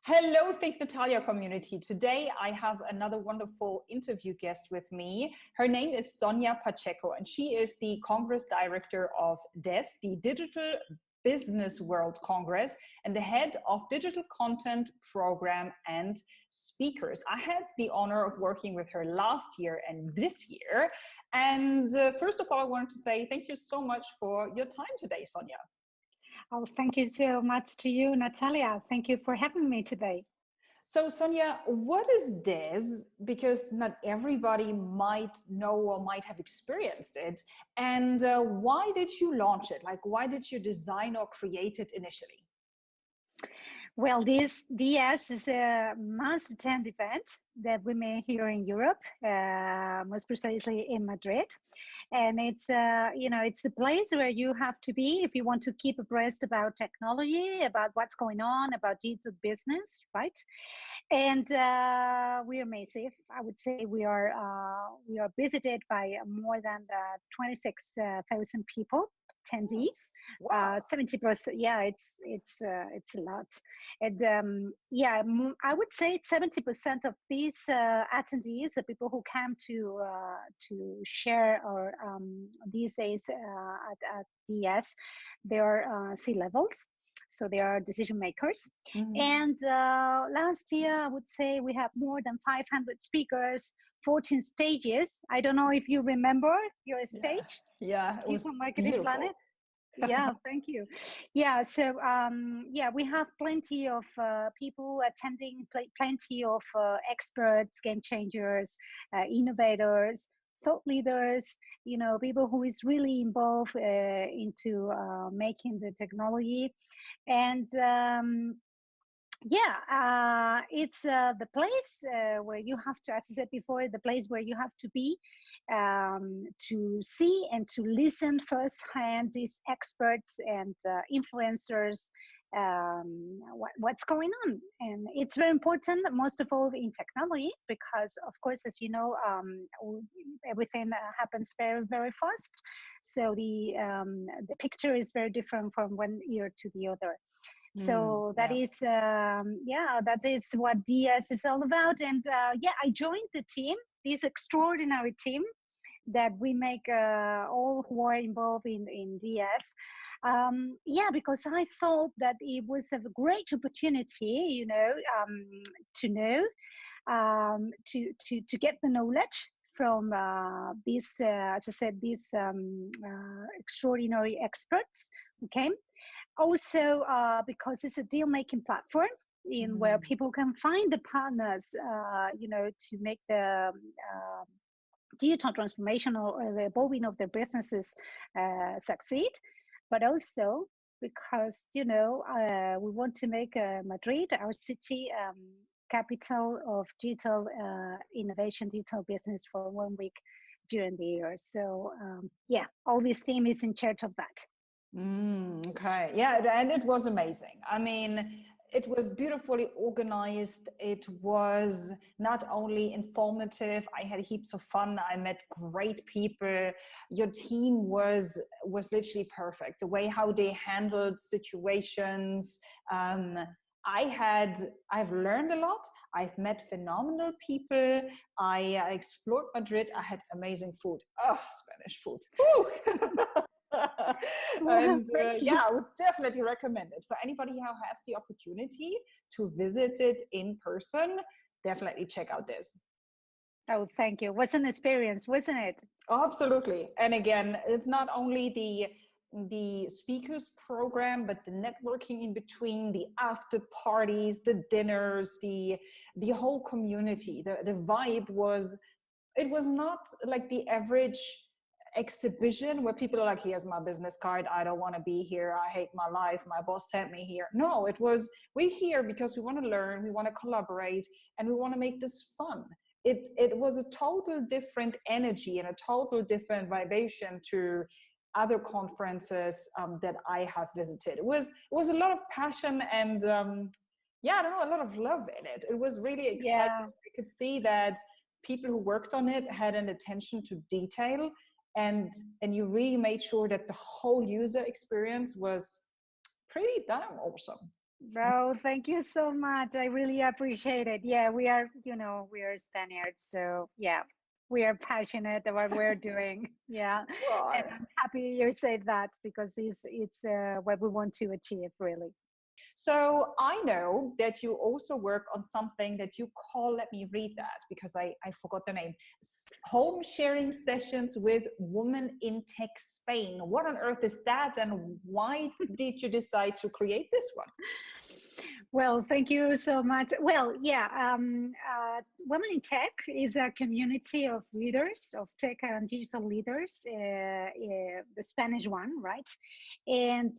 Hello, Think Natalia community. Today I have another wonderful interview guest with me. Her name is Sonia Pacheco, and she is the Congress Director of DES, the Digital Business World Congress, and the head of Digital Content Program and Speakers. I had the honor of working with her last year and this year. And first of all, I wanted to say thank you so much for your time today, Sonia. Oh, thank you so much to you, Natalia. Thank you for having me today. So Sonia, what is DES? Because not everybody might know or might have experienced it. And why did you launch it? Like, why did you design or create it initially? Well, this DS is a mass attend event that we made here in Europe, most precisely in Madrid. And it's, it's the place where you have to be if you want to keep abreast about technology, about what's going on, about digital business, right? And we are massive. I would say we are visited by more than 26,000 people. Attendees. Wow. 70%. Yeah, it's a lot. And I would say 70% of these attendees, the people who come to share or these days at DS, they are C-levels. So they are decision makers. Mm-hmm. And last year, I would say we have more than 500 speakers, 14 stages. I don't know if you remember your stage. Yeah, it was Marketing beautiful. Planet. Yeah, thank you. Yeah, so we have plenty of people attending, plenty of experts, game changers, innovators, thought leaders, people who is really involved into making the technology. And it's the place where you have to, as I said before, the place where you have to be to see and to listen firsthand these experts and influencers, what's going on. And it's very important, most of all in technology, because of course, as you know, everything happens very, very fast. So the picture is very different from one year to the other. So that is what DS is all about. And I joined the team, this extraordinary team that we make all who are involved in DS. Because I thought that it was a great opportunity, to know, to get the knowledge from these, as I said, these extraordinary experts who came. Also, because it's a deal-making platform where people can find the partners, to make the digital transformation or the evolving of their businesses succeed. But also because, we want to make Madrid, our city, capital of digital innovation, digital business for 1 week during the year. So, all this team is in charge of that. Okay. Yeah, and it was amazing. I mean, it was beautifully organized. It was not only informative, I had heaps of fun. I met great people. Your team was literally perfect. The way how they handled situations. I've learned a lot. I've met phenomenal people. I explored Madrid. I had amazing food. Oh, Spanish food. And I would definitely recommend it for anybody who has the opportunity to visit it in person. Definitely check out this. Oh, thank you. It was an experience, wasn't it? Oh, absolutely. And again, it's not only the speakers program, but the networking in between, the after parties, the dinners, the whole community. The vibe was not like the average exhibition where people are like, here's my business card, I don't want to be here, I hate my life, my boss sent me here. No, it was, we're here because we want to learn, we want to collaborate, and we want to make this fun. It was a total different energy and a total different vibration to other conferences that I have visited. It was a lot of passion and a lot of love in it. It was really exciting. Yeah. I could see that people who worked on it had an attention to detail, and you really made sure that the whole user experience was pretty damn awesome. No, thank you so much. I really appreciate it. Yeah, we are, we are Spaniards. So, yeah, we are passionate about what we're doing. Yeah. And Right. I'm happy you said that because it's what we want to achieve, really. So I know that you also work on something that you call, let me read that because I forgot the name, home sharing sessions with Women in Tech Spain. What on earth is that, and why did you decide to create this one? Well, thank you so much. Well, yeah, Women in Tech is a community of leaders, of tech and digital leaders, the Spanish one, right? And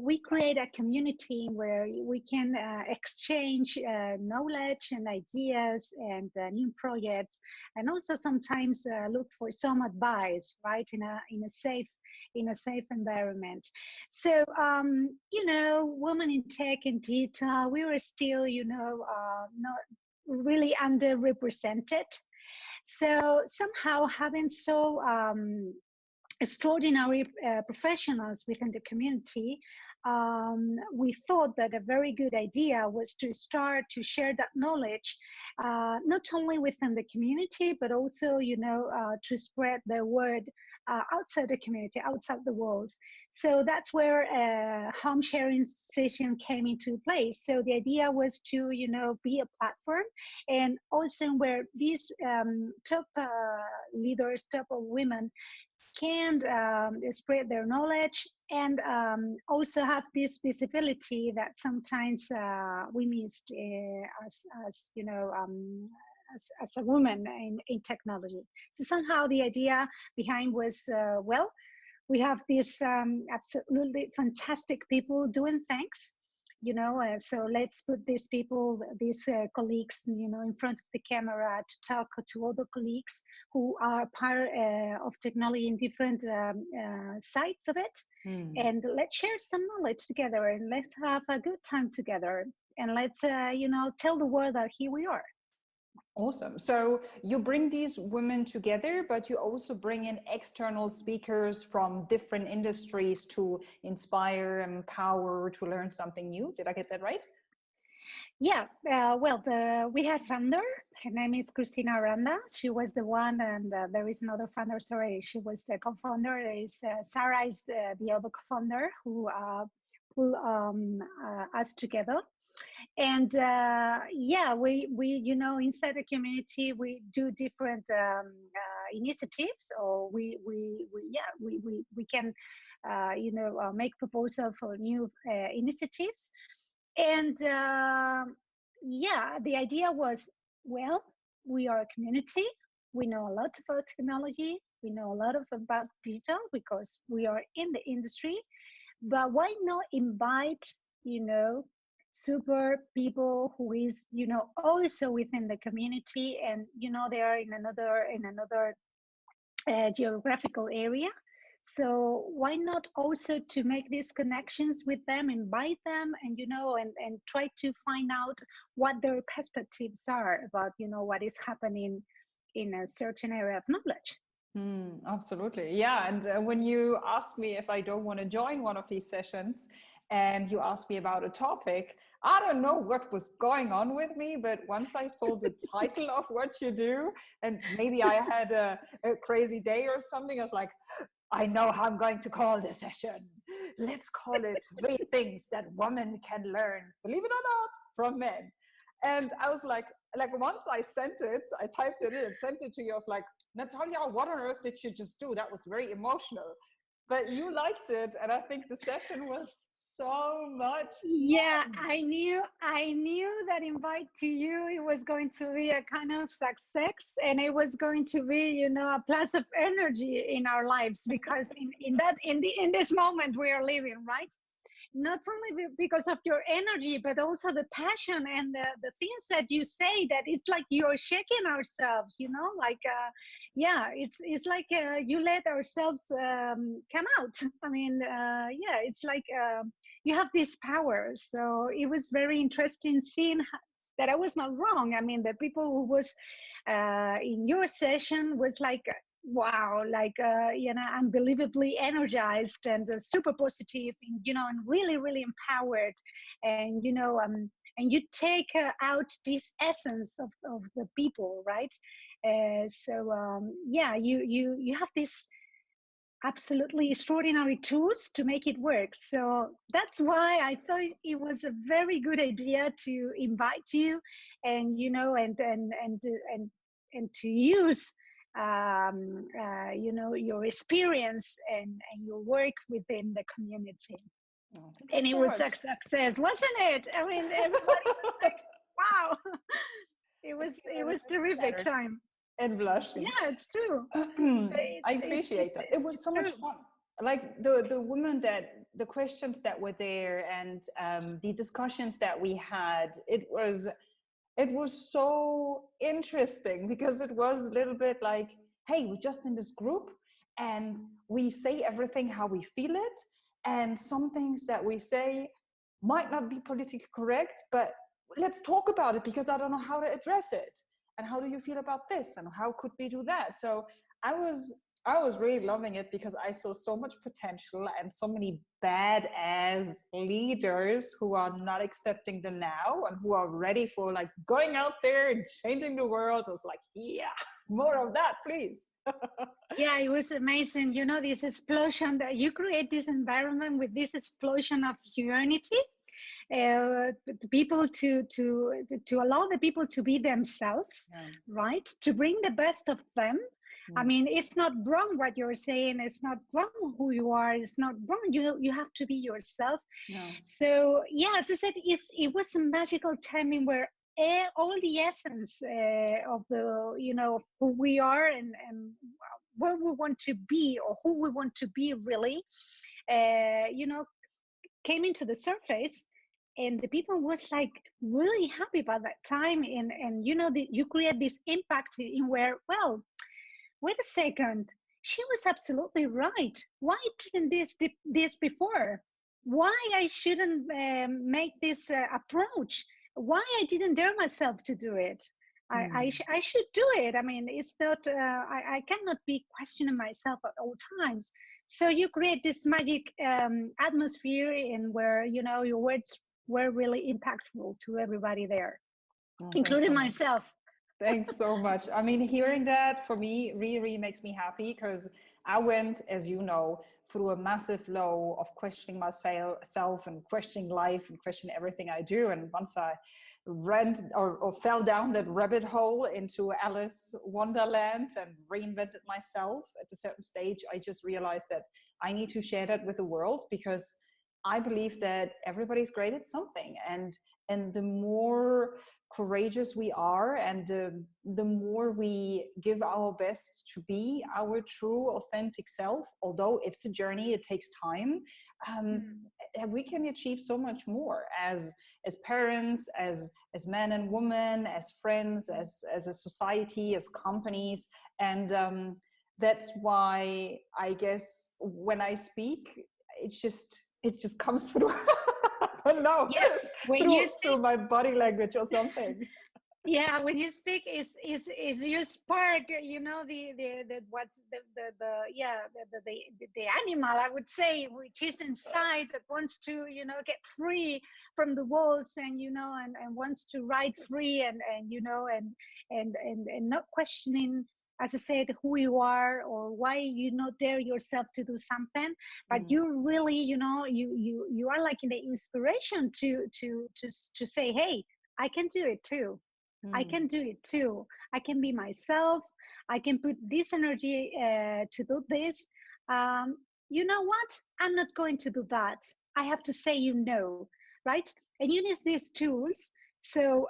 we create a community where we can exchange knowledge and ideas and new projects, and also sometimes look for some advice, right, in a safe environment. So, women in tech and digital, we were still, not really underrepresented. So somehow having so extraordinary professionals within the community, we thought that a very good idea was to start to share that knowledge, not only within the community, but also, to spread the word outside the community, outside the walls. So that's where home sharing session came into place. So the idea was to, be a platform, and also where these top leaders, top of women can spread their knowledge, and also have this visibility that sometimes we missed as a woman in technology. So somehow the idea behind was, well, we have these absolutely fantastic people doing things, so let's put these people, these colleagues, in front of the camera to talk to other colleagues who are part of technology in different sides of it. Hmm. And let's share some knowledge together, and let's have a good time together, and let's tell the world that here we are. Awesome. So you bring these women together, but you also bring in external speakers from different industries to inspire, empower, to learn something new. Did I get that right? Yeah, well, we had founder. Her name is Cristina Aranda. She was the one, and there is another founder. Sorry, she was the co-founder. Is Sarah is the other co-founder who pull us together. And yeah, we inside the community we do different initiatives, or we can make proposal for new initiatives. And yeah, the idea was, well, we are a community. We know a lot about technology. We know a lot about digital because we are in the industry. But why not invite, you know, super people who is, also within the community, and they are in another geographical area. So why not also to make these connections with them, invite them, and and try to find out what their perspectives are about what is happening in a certain area of knowledge. Absolutely. Yeah. And when you asked me if I don't want to join one of these sessions and you asked me about a topic, I don't know what was going on with me, but once I saw the title of what you do, and maybe I had a crazy day or something, I was like, I know how I'm going to call the session. Let's call it Three Things That Women Can Learn, believe it or not, from Men. And I was like once I sent it, I typed it in and sent it to you. I was like, Natalia, what on earth did you just do? That was very emotional. But you liked it, and I think the session was so much Yeah, fun. I knew that invite to you, it was going to be a kind of success, and it was going to be, a plus of energy in our lives, because in this moment we are living, right? Not only because of your energy, but also the passion and the things that you say, that it's like you're shaking ourselves, like yeah, it's like you let ourselves come out. I mean, yeah, it's like you have this power. So it was very interesting seeing that I was not wrong. I mean, the people who was in your session was like wow, like unbelievably energized and super positive, and and really really empowered, and and you take out this essence of the people, right? Yeah, you have this absolutely extraordinary tools to make it work. So that's why I thought it was a very good idea to invite you, and and to use your experience and your work within the community. Oh, thank you And it so was much. a success, wasn't it? I mean, everybody was like, "Wow!" It was terrific Flattered time. and blushing. Yeah, it's true. But I appreciate that. It was it's so much true. fun. Like the women that the questions that were there and the discussions that we had. It was so interesting because it was a little bit like, hey, we're just in this group and we say everything how we feel it, and some things that we say might not be politically correct, but let's talk about it because I don't know how to address it. And how do you feel about this? And how could we do that? So I was I was really loving it because I saw so much potential and so many badass leaders who are not accepting the now and who are ready for like going out there and changing the world. I was like, yeah, more of that, please. Yeah, it was amazing. This explosion that you create this environment with this explosion of humanity, the people to allow the people to be themselves, Yeah. right? To bring the best of them. I Mm. mean, it's not wrong what you're saying. It's not wrong who you are. It's not wrong. You have to be yourself. Yeah. So yeah, as I said, it was a magical timing where all the essence of the who we are and where we want to be or who we want to be really, uh, you know, came into the surface, and the people was like really happy about that time, and you create this impact in where, well, wait a second, she was absolutely right. Why didn't this before? Why I shouldn't make this approach? Why I didn't dare myself to do it? Mm. I should do it. I mean, it's not. I cannot be questioning myself at all times. So you create this magic atmosphere in where your words were really impactful to everybody there, Oh, thanks including so much. myself. Thanks so much. I mean, hearing that for me really, really makes me happy because I went, as you know, through a massive low of questioning myself and questioning life and questioning everything I do. And once I ran or fell down that rabbit hole into Alice Wonderland and reinvented myself at a certain stage, I just realized that I need to share that with the world because I believe that everybody's great at something. And the more courageous we are and the more we give our best to be our true authentic self, although it's a journey, it takes time, um, Mm. we can achieve so much more as parents, as men and women, as friends, as a society, as companies. And that's why I guess when I speak, it just comes through. I don't know, Yeah, when you through speak, my body language or something. yeah, when you speak is your spark, the what's the yeah the animal, I would say, which is inside, that wants to get free from the walls, and and wants to ride free, and not questioning, as I said, who you are or why you not dare yourself to do something. But Mm, you really, you are like in the inspiration to say, hey, I can do it too. I mm, can do it too. I can be myself. I can put this energy to do this. Um, you know what? I'm not going to do that. I have to say, right? And you need these tools. So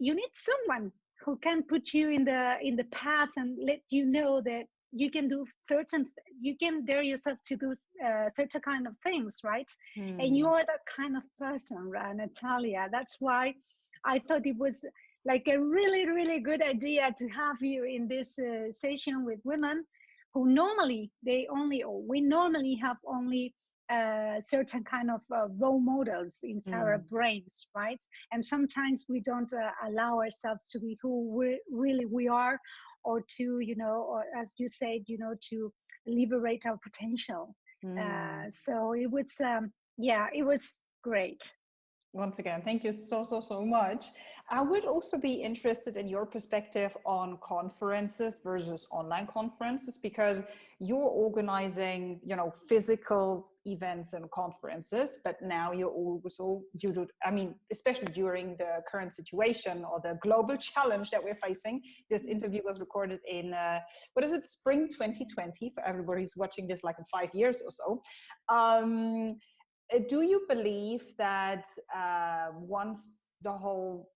you need someone who can put you in the path and let you know that you can do you can dare yourself to do certain kind of things, right? And you mm. are that kind of person, right, Natalia? That's why I thought it was like a really, really good idea to have you in this session with women who normally we normally have only certain kind of role models inside our Mm. brains, right? And sometimes we don't allow ourselves to be who really we are, or to, or as you said, to liberate our potential. So it was, yeah, it was great. Once again, thank you so much. I would also be interested in your perspective on conferences versus online conferences, because you're organizing, physical events and conferences, but now you're also especially during the current situation or the global challenge that we're facing. This interview was recorded in, spring 2020, for everybody who's watching this like in 5 years or so. Do you believe that once the whole,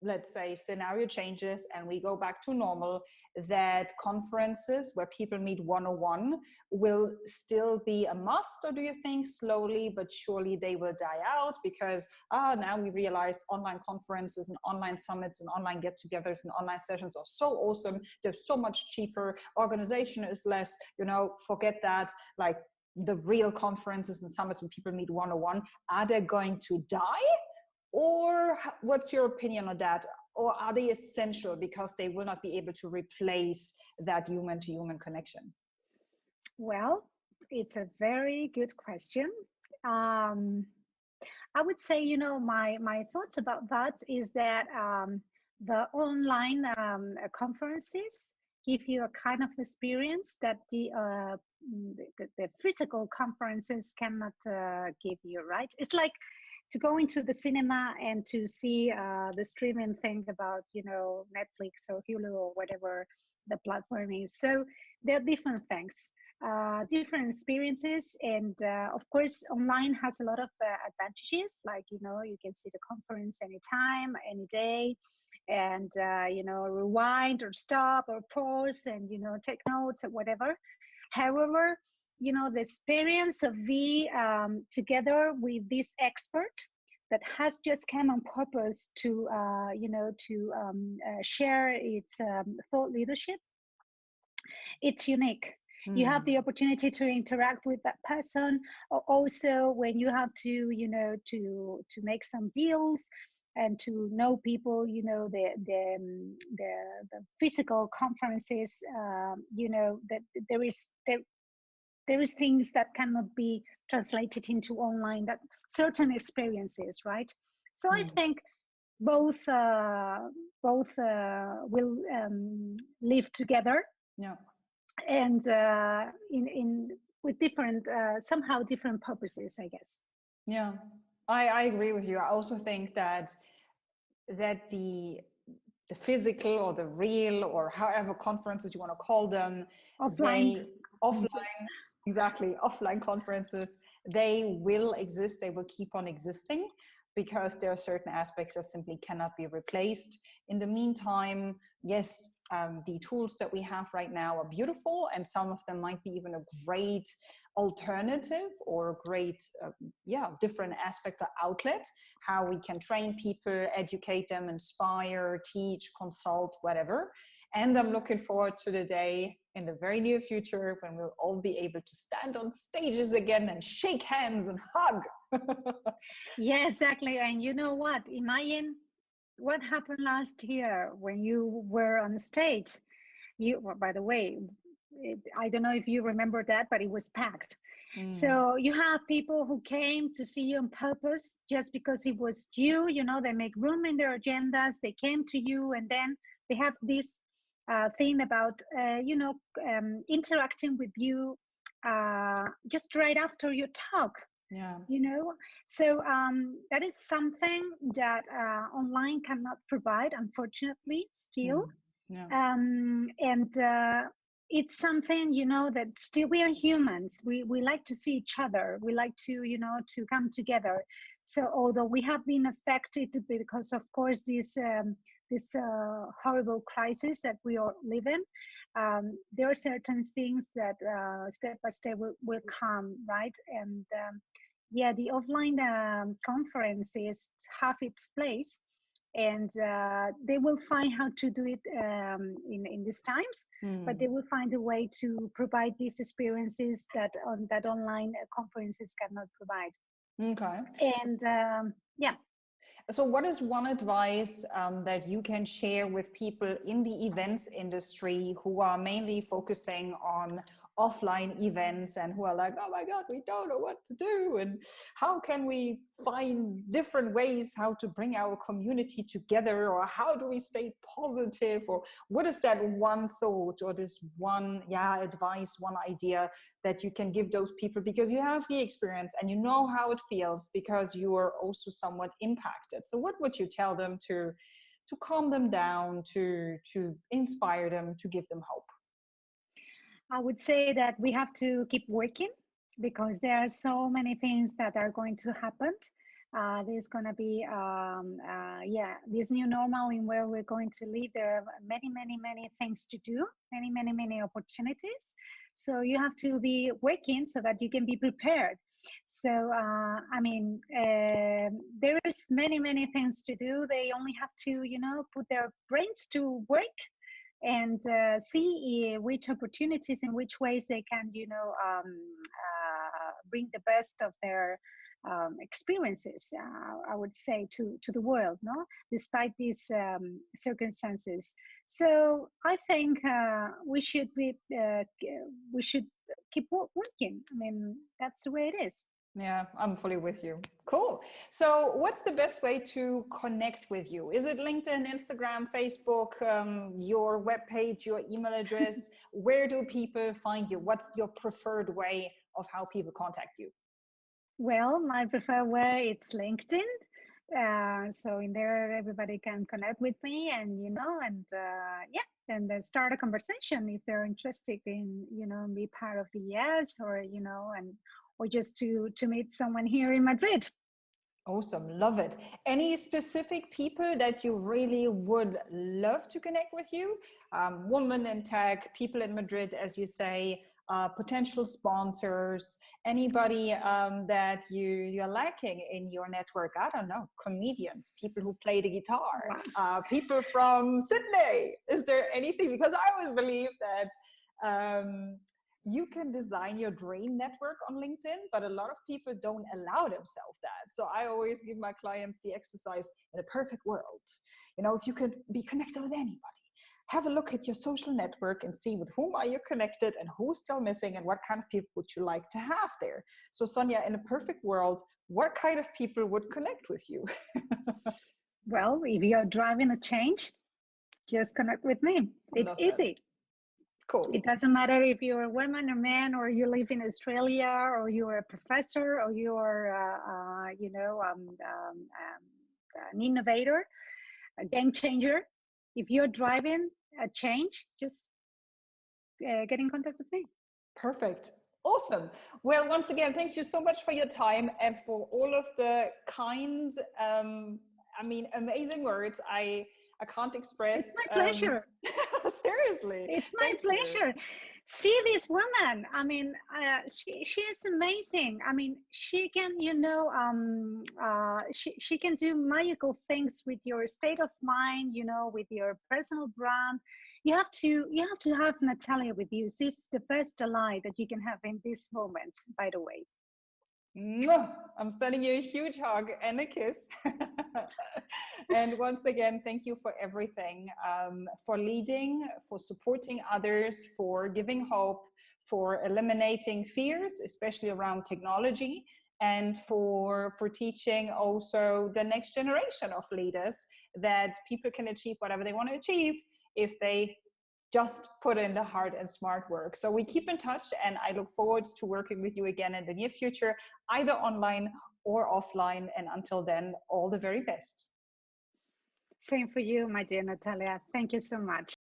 let's say, scenario changes and we go back to normal, that conferences where people meet one-on-one will still be a must? Or do you think slowly but surely they will die out because now we realized online conferences and online summits and online get-togethers and online sessions are so awesome, they're so much cheaper, organization is less, forget that, like, the real conferences and summits when people meet one-on-one, are they going to die? Or what's your opinion on that? Or are they essential because they will not be able to replace that human-to-human connection? Well, it's a very good question. I would say, my thoughts about that is that the online conferences give you a kind of experience that the physical conferences cannot give you, right? It's like to go into the cinema and to see the streaming thing about, Netflix or Hulu or whatever the platform is. So there are different things, different experiences. And of course, online has a lot of advantages, like, you can see the conference anytime, any day, and, rewind or stop or pause and, take notes or whatever. However, the experience of being together with this expert that has just come on purpose to, share its thought leadership, it's unique. You have the opportunity to interact with that person. Also, when you have to, to make some deals and to know people, the physical conferences, that there is things that cannot be translated into online, that certain experiences, right? So I think both will live together. Yeah. And in with different somehow different purposes, I guess. Yeah, I agree with you. I also think that the physical or the real, or however conferences you want to call them, Offline, exactly, offline conferences, they will exist, they will keep on existing, because there are certain aspects that simply cannot be replaced. In the meantime, yes, the tools that we have right now are beautiful, and some of them might be even a great alternative or a great, different aspect or outlet, how we can train people, educate them, inspire, teach, consult, whatever. And I'm looking forward to the day in the very near future when we'll all be able to stand on stages again and shake hands and hug. Yeah, exactly. And you know what? Imagine what happened last year when you were on stage. Well, by the way, I don't know if you remember that, but it was packed. So you have people who came to see you on purpose just because it was you. They make room in their agendas. They came to you, and then they have this thing about interacting with you just right after your talk. Yeah. So that is something that online cannot provide, unfortunately, still. Yeah. And it's something, that still we are humans. We like to see each other. We like to, to come together. So although we have been affected because, of course, this horrible crisis that we are living, there are certain things that step by step will come, right? And the offline conferences have its place, and they will find how to do it in these times, but they will find a way to provide these experiences that online conferences cannot provide. Okay. And So what is one advice that you can share with people in the events industry who are mainly focusing on offline events and who are like, oh my God, we don't know what to do. And how can we find different ways how to bring our community together, or how do we stay positive? Or what is that one thought or this one advice, one idea that you can give those people, because you have the experience and you know how it feels because you are also somewhat impacted. So what would you tell them to calm them down, to inspire them, to give them hope? I would say that we have to keep working because there are so many things that are going to happen. There's going to be, this new normal in where we're going to live. There are many, many, many things to do, many, many, many opportunities. So you have to be working so that you can be prepared. So, there is many, many things to do. They only have to, put their brains to work and see which opportunities in which ways they can, bring the best of their experiences, I would say, to the world, no, despite these circumstances. So I think we should keep working. I mean, that's the way it is. Yeah, I'm fully with you. Cool. So what's the best way to connect with you? Is it LinkedIn, Instagram, Facebook, your webpage, your email address? Where do people find you? What's your preferred way of how people contact you? Well, my preferred way, it's LinkedIn. So in there, everybody can connect with me and, and start a conversation if they're interested in, be part of the ES or just to meet someone here in Madrid. Awesome. Love it. Any specific people that you really would love to connect with you? Women in tech, people in Madrid, as you say, potential sponsors, anybody that you're lacking in your network? I don't know, comedians, people who play the guitar, people from Sydney. Is there anything? Because I always believe that you can design your dream network on LinkedIn, but a lot of people don't allow themselves that. So I always give my clients the exercise: in a perfect world, if you could be connected with anybody, have a look at your social network and see with whom are you connected and who's still missing and what kind of people would you like to have there. So Sonia, in a perfect world, what kind of people would connect with you? Well, if you're driving a change, just connect with me. It's easy. Cool. It doesn't matter if you're a woman or man, or you live in Australia, or you're a professor, or you're, an innovator, a game changer. If you're driving a change, just get in contact with me. Perfect. Awesome. Well, once again, thank you so much for your time and for all of the kind, amazing words. I can't express. It's my pleasure. Seriously. It's my pleasure. See this woman. I mean, she is amazing. I mean, she can, she can do magical things with your state of mind, with your personal brand. You have to have Natalia with you. She's the best ally that you can have in these moments, by the way. I'm sending you a huge hug and a kiss. And once again, thank you for everything, for leading, for supporting others, for giving hope, for eliminating fears, especially around technology, and for teaching also the next generation of leaders that people can achieve whatever they want to achieve if they just put in the hard and smart work. So we keep in touch, and I look forward to working with you again in the near future, either online or offline. And until then, all the very best. Same for you, my dear Natalia. Thank you so much.